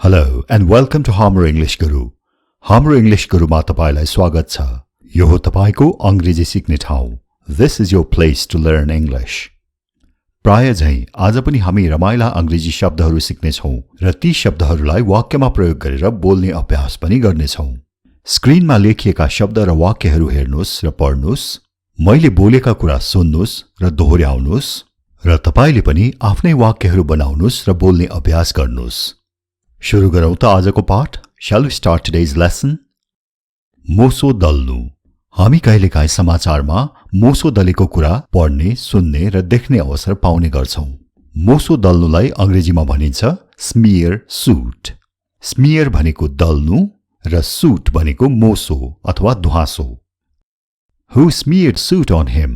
Hello and welcome to Hamro English Guru. Hamro English Guru मा तपाईलाई स्वागत छ। यो हो तपाईको अंग्रेजी सिक्ने ठाउँ। This is your place to learn English. प्राय झै आज पनि हामी रमाइला अंग्रेजी शब्दहरू सिक्ने छौं र ती शब्दहरूलाई वाक्यमा प्रयोग गरेर बोल्ने अभ्यास पनि गर्ने छौं। स्क्रिनमा लेखिएका शब्द र वाक्यहरू हेर्नुस् र पढ्नुस्। मैले बोलेका कुरा सुन्नुस् र दोहोर्याउनुस् र तपाईले पनि आफ्नै वाक्यहरू बनाउनुस् र बोल्ने अभ्यास गर्नुस्। सुरु गरौं त आजको पाठ। Shall we start today's lesson? मोसो दल्नु। हामी कहिलेकाहीँ समाचारमा मोसो दलेको कुरा पढ्ने, सुन्ने र देख्ने अवसर पाउने गर्छौं। मोसो दल्नुलाई अंग्रेजीमा भनिन्छ smear suit। smear भनेको दल्नु र suit भनेको मोसो अथवा ध्वासो। Who smeared suit on him?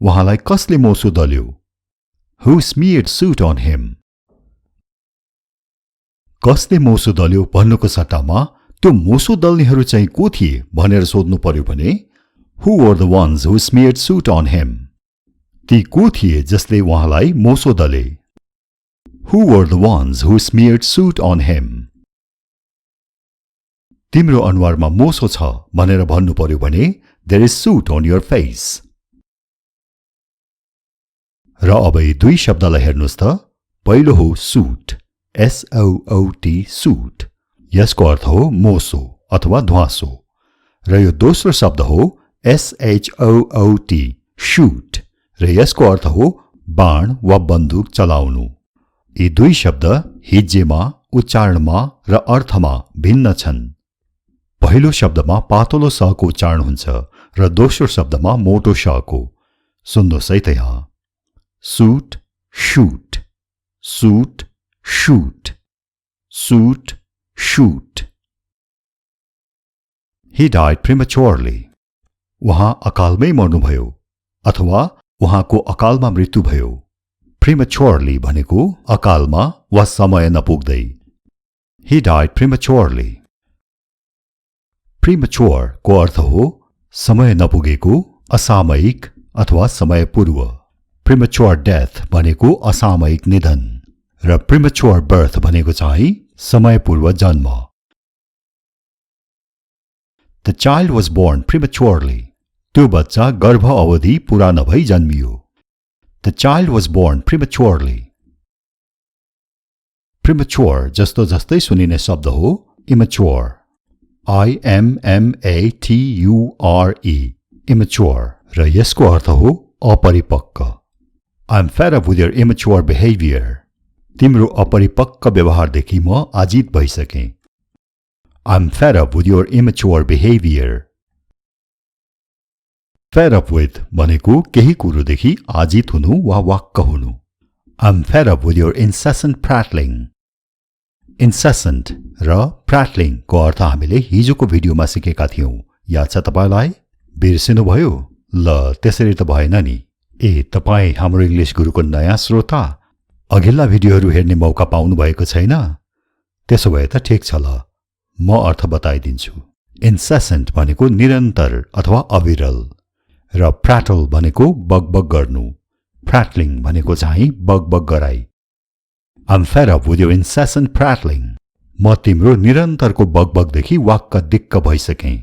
उहाँलाई कसले मोसो दल्यो? Who smeared suit on him? कसले मोसो दल्यो भन्नुको सट्टामा त्यो मोसो दल्नेहरू चाहिँ को थिए भनेर सोध्नु पर्यो भने Who were the ones who smeared suit on him? ती को थिए जसले उहाँलाई मोसो दले? Who were the ones who smeared suit on him? तिम्रो अनुहारमा मोसो छ भनेर भन्नु पर्यो भने There is soot on your face. र अब यी दुई शब्दलाई हेर्नुस् त। पहिलो हो suit, S-O-O-T, suit। यसको अर्थ हो मोसो अथवा ध्वासो। र यो दोस्रो शब्द हो S-H-O-O-T, shoot, र यसको अर्थ हो बाण वा बन्दुक चलाउनु। यी दुई शब्द हिज्जेमा, उच्चारणमा र अर्थमा भिन्न छन्। पहिलो शब्दमा पातलो स को उच्चारण हुन्छ र दोस्रो शब्दमा मोटो श को। सुन्नुहोस् है त यहाँ। suit, shoot, suit, shoot, suit, shoot. He died prematurely. उहाँ अकालमै मर्नुभयो अथवा उहाँको अकालमा मृत्यु भयो। Prematurely भनेको अकालमा वा समय नपुग्दै। He died prematurely. Premature को अर्थ हो समय नपुगेको, असामयिक अथवा समय पूर्व। Premature death भनेको असामयिक निधन र premature birth भनेको चाहिँ समय पूर्व जन्म। The child was born prematurely. त्यो बच्चा गर्भ अवधि पूरा नभई जन्मियो। The child was born prematurely. Premature जस्तो जस्तै सुनिने शब्द हो immature, I-M-M-A-T-U-R-E, immature, र यसको अर्थ हो अपरिपक्व। I'm fed up with your immature behavior. तिम्रो अपरिपक्व व्यवहारदेखि म आजित भइसकेँ। I'm fed up with your immature behavior. Fed up with भनेको केही कुरोदेखि आजित हुनु वा वाक्क हुनु। I'm fed up with your incessant prattling. Incessant र prattling को अर्थ हामीले हिजोको भिडियोमा सिकेका थियौं। याद छ तपाईलाई? बिर्सिनुभयो? ल त्यसरी त भएन नि। तपाई हाम्रो इंग्लिश गुरुको नयाँ श्रोता, अघिल्ला भिडियोहरू हेर्ने मौका पाउनु भएको छैन? त्यसो भए त ठीक छ ल, म अर्थ बताइदिन्छु। incessant भनेको निरन्तर अथवा अविरल र prattle भनेको बगबग गर्नु। prattling भनेको चाहिँ बगबग गराई। I'm fed up with your incessant prattling. म तिम्रो निरन्तरको बगबगदेखि वाक्क दिक्क भइसकेँ।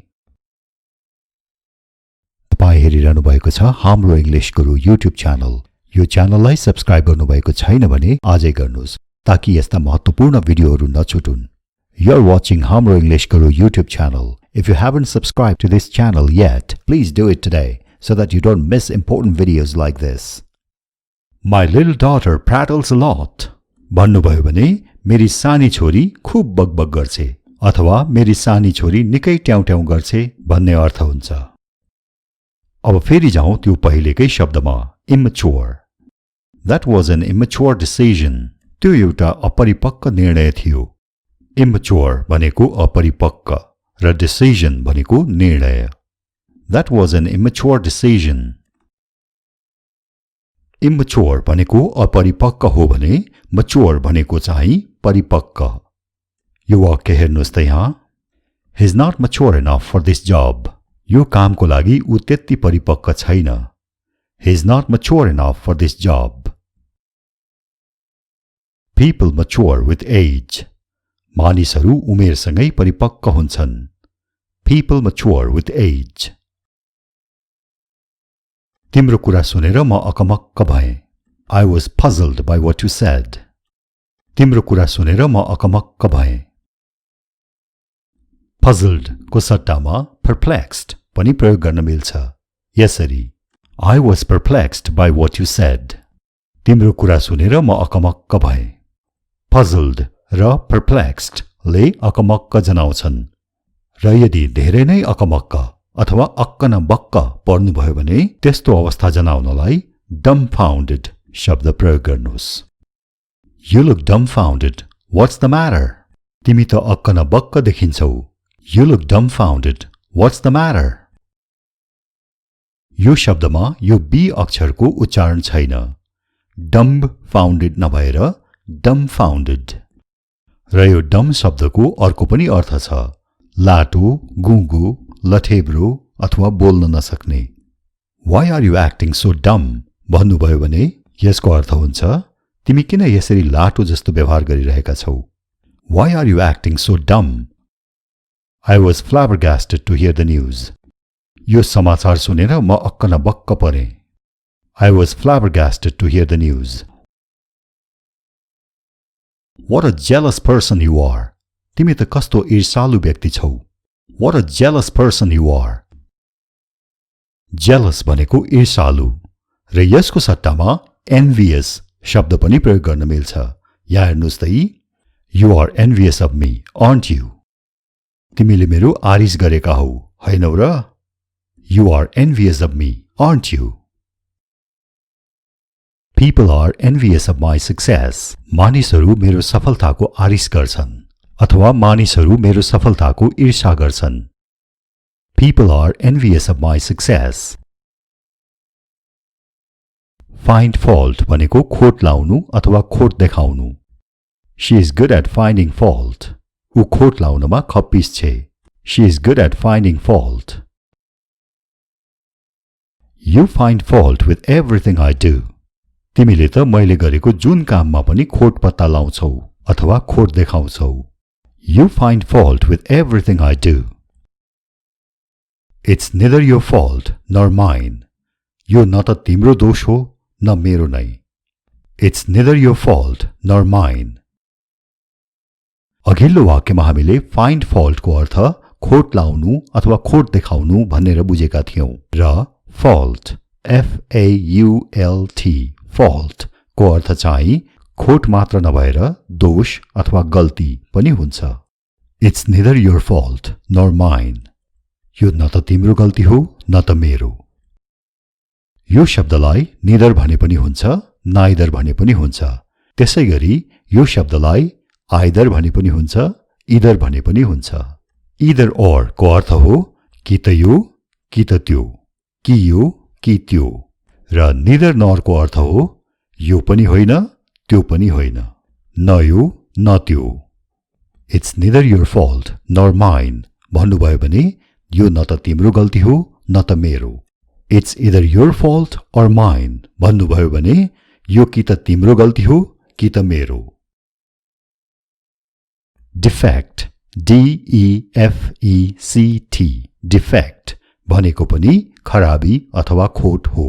तपाई हेरिरहनु भएको छ हाम्रो इंग्लिश गुरु YouTube च्यानल। यो च्यानललाई सब्स्क्राइब गर्नुभएको छैन भने आजै गर्नुस् ताकि यस्ता महत्त्वपूर्ण भिडियोहरू नछुटुन्। You're watching Hamro English Guru YouTube channel. If you haven't subscribed to this channel yet, please do it today so that you don't miss important videos like this. My little daughter prattles a lot. भन्नुभयो भने मेरी सानी छोरी खूब बगबग गर्छे अथवा मेरी सानी छोरी निकै ट्याउट्याउ गर्छे भन्ने अर्थ हुन्छ। अब फेरि जाउँ त्यो पहिलेकै शब्दमा immature. That was an immature decision. त्यो एउटा अपरिपक्व निर्णय थियो। Immature भनेको अपरिपक्व र decision भनेको निर्णय। That was an immature decision. Immature भनेको अपरिपक्व हो भने mature भनेको चाहिँ परिपक्व। यो वाक्य हेर्नुस् त यहाँ। He's not mature enough for this job. यो कामको लागि ऊ त्यति परिपक्व छैन। He's not mature enough for this job. People mature with age. मानिसहरू उमेरसँगै परिपक्व हुन्छन्. People mature with age. तिम्रो कुरा सुनेर म अकमक्क भएँ. I was puzzled by what you said. तिम्रो कुरा सुनेर म अकमक्क भएँ. Puzzled को सट्टामा perplexed पनि प्रयोग गर्न मिल्छ. यसरी I was perplexed by what you said. तिम्रो कुरा सुनेर म अकमक्क भएँ. Puzzled र perplexed ले अकमक्क जनाउँछन्. र यदि धेरै नै अकमक्क अथवा अक्क न बक्क पर्नुभयो भने त्यस्तो अवस्था जनाउनलाई dumbfounded शब्द प्रयोग गर्नुहोस्. You look dumbfounded. What's the matter? तिमी त अक्क न बक्क देखिन्छौ. You look dumbfounded. What's the matter? यो शब्दमा यो बी अक्षरको उच्चारण छैन. Dumbfounded नभएर dumbfounded. र यो dumb शब्दको अर्को पनि अर्थ छ. लाटो, गुङ्गो, लठेब्रो अथवा बोल्न नसक्ने. Why are you acting so dumb? भन्नुभयो भने यसको अर्थ हुन्छ तिमी किन यसरी लाटो जस्तो व्यवहार गरिरहेका छौ. Why are you acting so dumb? I was flabbergasted to hear the news. यो समाचार सुनेर म अक्क न बक्क परेँ. I was flabbergasted to hear the news. What a jealous person you are. तिमी त कस्तो ईर्ष्यालु व्यक्ति छौ. What a jealous person you are. Jealous भनेको ईर्ष्यालु र यसको सट्टामा envious शब्द पनि प्रयोग गर्न मिल्छ. यहाँ हेर्नुहोस् त यी. You are envious of me, aren't you? तिमीले मेरो आरिस गरेका हौ, हैनौ र? You are envious of me, aren't you? People are envious of my success. मानिसहरू मेरो सफलताको आरिस गर्छन् अथवा मानिसहरू मेरो सफलताको ईर्ष्या गर्छन्. People are envious of my success. Find fault भनेको खोट लाउनु अथवा खोट देखाउनु. She is good at finding fault. ऊ खोट लाउनमा खप्पिस छे. She is good at finding fault. You find fault with everything I do. तिमीले त मैले गरेको जुन काममा पनि खोट पत्ता लाउँछौ अथवा खोट देखाउँछौ. You find fault with everything I do. It's neither your fault nor mine. यो न त तिम्रो दोष हो न मेरो नै. It's neither your fault nor mine. अघिल्लो वाक्यमा हामीले find fault को अर्थ खोट लाउनु अथवा खोट देखाउनु भनेर बुझेका थियौं र fault F-A-U-L-T fault को अर्थ चाहिँ खोट मात्र नभएर दोष अथवा गल्ती पनि हुन्छ. It's neither your fault nor mine. यो न त तिम्रो गल्ती हो न त मेरो. यो शब्दलाई neither भने पनि हुन्छ, neither भने पनि हुन्छ. त्यसैगरी यो शब्दलाई either भने पनि हुन्छ, either भने पनि हुन्छ. Either or को अर्थ हो कि त यो कि त त्यो, कि यो कि त्यो. र neither nor को अर्थ हो यो पनि होइन त्यो पनि होइन, न यो न त्यो. It's neither your fault nor mine भन्नुभयो भने यो न त तिम्रो गल्ती हो न त मेरो. It's either your fault or mine भन्नुभयो भने यो कि त तिम्रो गल्ती हो कि त मेरो. Defect D-E-F-E-C-T defect भनेको पनि खराबी अथवा खोट हो.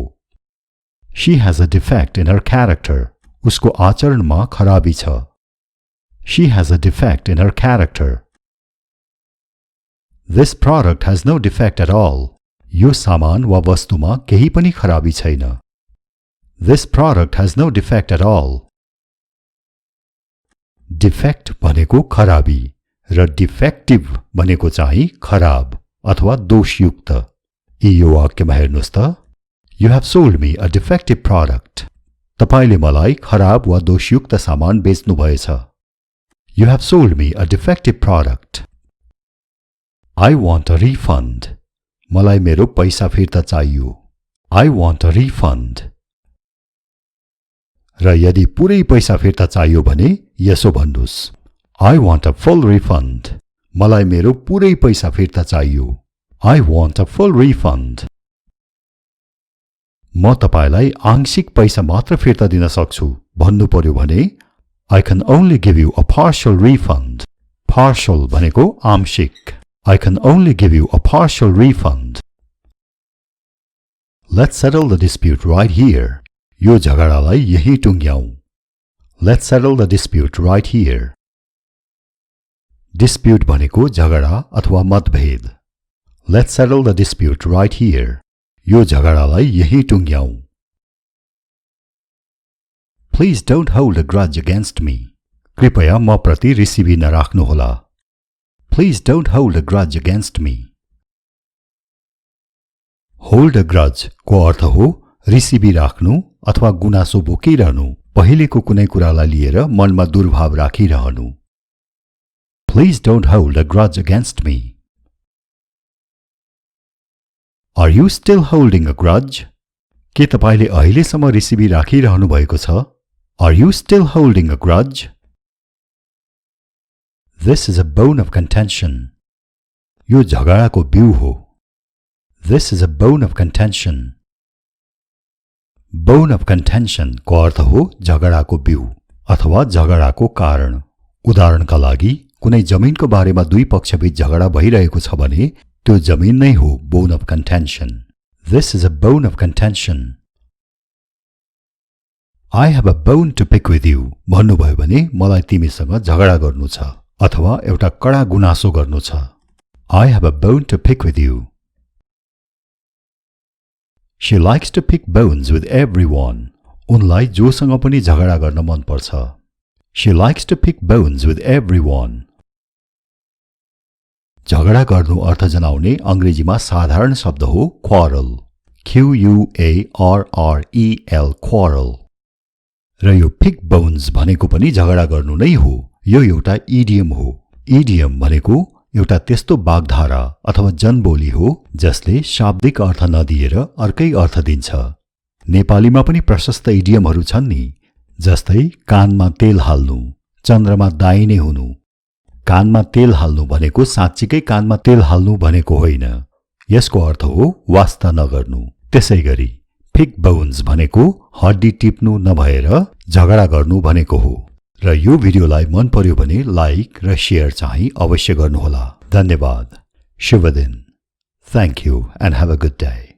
She has a defect in her character. उसको आचरणमा खराबी छ. She has a defect in her character. This product has no defect at all. यो सामान वा वस्तुमा केही पनि खराबी छैन. This product has no defect at all. Defect भनेको खराबी र defective भनेको चाहिँ खराब अथवा दोषयुक्त. यो वाक्यमा हेर्नुहोस् त. You have sold me a defective product. तपाईले मलाई खराब वा दोषयुक्त सामान बेच्नु भएछ. You have sold me a defective product. I want a refund. मलाई मेरो पैसा फिर्ता चाहियो. I want a refund. र यदि पुरै पैसा फिर्ता चाहियो भने यसो भन्नुस्. I want a full refund. मलाई मेरो पुरै पैसा फिर्ता चाहियो. I want a full refund. म तपाईलाई आंशिक पैसा मात्र फिर्ता दिन सक्छु भन्नु पर्यो भने I can only give you a partial refund. Partial भनेको आंशिक. I can only give you a partial refund. Let's settle the dispute right here. यो झगडालाई यही टुङ्ग्याऊ. Let's settle the dispute right here. Dispute भनेको झगडा अथवा मतभेद. Let's settle the dispute right here. यो झगडालाई यही टुङ्ग्याऊ. Please don't hold a grudge against me. कृपया म प्रति रिसिभी नराख्नुहोला. Please don't hold a grudge against me. Hold a grudge को अर्थ हो रिसिभी राख्नु अथवा गुनासो बोकिरहनु, पहिलेको कुनै कुरालाई लिएर मनमा दुर्भाव राखिरहनु. Please don't hold a grudge against me. Are you still holding a grudge? के तपाईले अहिलेसम्म रिसिभी राखिरहनु भएको छ? Are you still holding a grudge? This is a bone of contention. यो झगडाको बिउ हो. This is a bone of contention. Bone of contention को अर्थ हो झगडाको बिउ अथवा झगडाको कारण. उदाहरणका लागि कुनै जमिनको बारेमा दुई पक्षबीच झगडा भइरहेको छ भने त्यो जमिन नै हो bone of contention. This is a bone of contention. I have a bone to pick with you भन्नुभयो भने मलाई तिमीसँग झगडा गर्नु छ अथवा एउटा कडा गुनासो गर्नु छ. I have a bone to pick with you. She likes to pick bones with everyone. उनलाई जोसँग पनि झगडा गर्न मन पर्छ. She likes to pick bones with everyone. झगडा गर्नु अर्थ जनाउने अंग्रेजीमा साधारण शब्द हो quarrel. Q-U-A-R-R-E-L quarrel. र यो pick bones भनेको पनि झगडा गर्नु नै हो. यो एउटा idiom हो. Idiom भनेको एउटा त्यस्तो वाग्धारा अथवा जनबोली हो जसले शाब्दिक अर्थ नदिएर अर्कै अर्थ दिन्छ. नेपालीमा पनि प्रशस्त इडियमहरू छन् नि, जस्तै कानमा तेल हाल्नु, चन्द्रमा दाहिने हुनु. कानमा तेल हाल्नु भनेको साँच्चीकै कानमा तेल हाल्नु भनेको होइन. यसको अर्थ हो वास्ता नगर्नु. त्यसैगरी पिक बोन्स भनेको हड्डी टिप्नु नभएर झगडा गर्नु भनेको हो. र यो भिडियोलाई मन पर्यो भने लाइक र शेयर चाहिँ अवश्य गर्नुहोला. धन्यवाद. शुभ दिन. Thank you and have a good day.